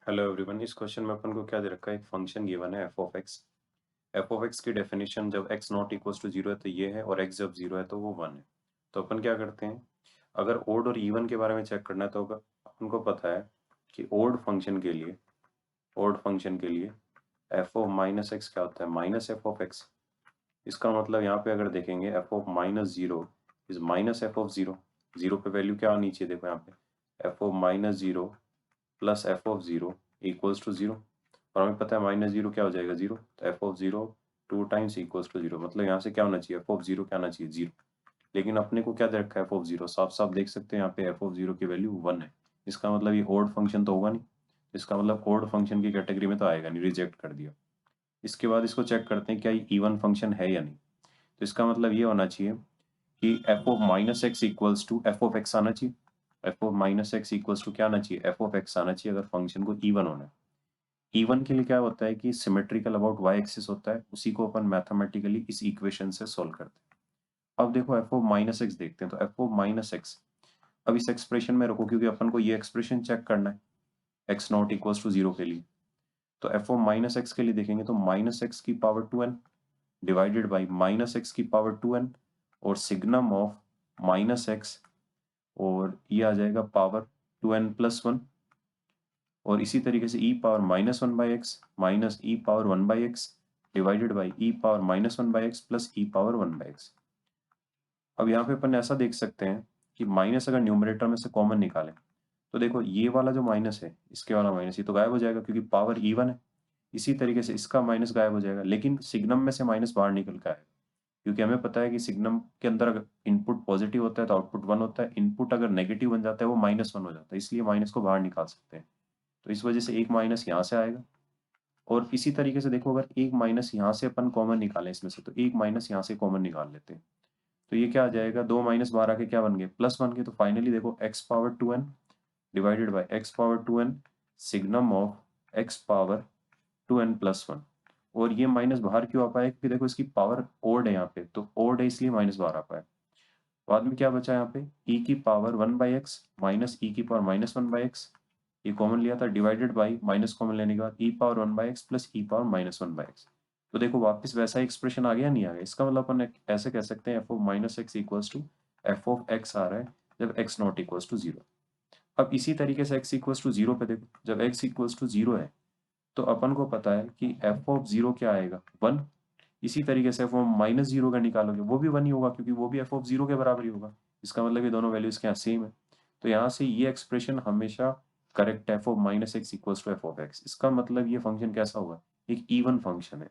Hello everyone. इस question में अपन को क्या दे रखा है, एक फंक्शन गिवन है f of x. F of x की डेफिनेशन जब x not equals to zero है तो ये है, और एक्स जब जीरो है तो वो वन है। तो अपन क्या करते हैं, अगर ओड और इवन के बारे में चेक करना है तो अपन को पता है कि ओड फंक्शन के लिए एफ ऑफ माइनस एक्स क्या होता है, माइनस एफ ऑफ एक्स। इसका मतलब यहाँ पे अगर देखेंगे f of minus zero is minus f of zero. Zero पे वैल्यू क्या आनी चाहिए, देखो यहाँ पे f of minus zero plus f of zero equals to zero. और हमें पता है माइनस जीरो क्या हो जाएगा, जीरो। तो f of zero two times equals to zero, मतलब यहाँ से क्या होना चाहिए, एफ ऑफ जीरो क्या आना चाहिए, जीरो। लेकिन अपने को क्या दे रखा है, एफ ऑफ जीरो। साफ साफ देख सकते हैं यहाँ पे एफ ऑफ जीरो की वैल्यू वन है। इसका मतलब ये ओड फंक्शन तो होगा नहीं। इसका मतलब ओड फंक्शन की कैटेगरी में तो आएगा नहीं, रिजेक्ट कर दिया। इसके बाद इसको चेक करते हैं क्या ये इवन फंक्शन है या नहीं। तो इसका मतलब ये होना चाहिए कि f of minus x equals to f of x आना चाहिए। F of minus x equals to क्या आना चाहिए, एफ ऑफ एक्स आना चाहिए, अगर फंक्शन को इवन होना है। इवन के लिए क्या होता है कि सिमेट्रिकल अबाउट वाई एक्सिस होता है, उसी को अपन मैथमेटिकली इस इक्वेशन से सोल्व करते हैं। अब देखो एफ ऑफ माइनस एक्स देखते हैं, तो एफ ऑफ माइनस एक्स अब इस एक्सप्रेशन में रखो, क्योंकि अपन को ये एक्सप्रेशन चेक करना है x not equals to zero के लिए। तो एफ ऑफ माइनस एक्स के लिए देखेंगे तो माइनस एक्स की power to n divided by minus x की पावर टू एन, और सिग्नम ऑफ माइनस एक्स, और ये आ जाएगा power to n plus one. और इसी तरीके से e power minus one by x minus e power one by x divided by e power minus one by x plus e power one by x. अब यहाँ पे अपन ऐसा देख सकते हैं कि माइनस अगर न्यूमरेटर में से कॉमन निकालें तो देखो ये वाला जो माइनस है, इसके वाला माइनस, ये तो गायब हो जाएगा क्योंकि पावर इवन है। इसी तरीके से इसका माइनस गायब हो जाएगा, लेकिन सिग्नम में से माइनस बाहर निकल का है, क्योंकि हमें पता है कि सिग्नम के अंदर अगर इनपुट पॉजिटिव होता है तो आउटपुट वन होता है, इनपुट अगर नेगेटिव बन जाता है वो माइनस वन हो जाता है, इसलिए माइनस को बाहर निकाल सकते हैं। तो इस वजह से एक माइनस यहाँ से आएगा। और इसी तरीके से देखो, अगर एक माइनस यहाँ से अपन कॉमन निकालें इसमें से, तो एक माइनस यहाँ से कॉमन निकाल लेते हैं। तो ये क्या आ जाएगा, दो माइनस बाहर आके क्या बन गए, प्लस बन गए। तो फाइनली देखो x power to n divided by x power to n signum of x power to n plus one. और ये माइनस बाहर क्यों आ पाया, क्योंकि देखो इसकी पावर ओड है यहाँ पे, तो ओड है इसलिए माइनस बाहर आ पाया। बाद में क्या बचा यहाँ पे, e की power one by x minus e की power minus one by x, ये कॉमन लिया था, डिवाइडेड बाई माइनस कॉमन लेने के बाद e power one by x plus e power minus one by x. तो देखो वापस वैसा एक्सप्रेशन आ गया, नहीं आ गया। इसका मतलब अपन ऐसे कह सकते हैं f of minus x equals to f of x आ रहा है जब x not equals to zero. अब इसी तरीके से एक्स इक्वल्स टू जीरो पे देखो, जब एक्स इक्वल्स टू जीरो है तो अपन को पता है कि एफ ऑफ जीरो क्या आएगा, वन। इसी तरीके से एफ ऑफ माइनस जीरो का निकालोगे वो भी वन ही होगा, क्योंकि वो भी एफ ऑफ जीरो के बराबर ही होगा। इसका मतलब ये दोनों वैल्यूज क्या सेम है। तो यहाँ से ये एक्सप्रेशन हमेशा करेक्ट है, f of minus x equals to f of x. इसका मतलब ये फंक्शन कैसा होगा, एक इवन फंक्शन है।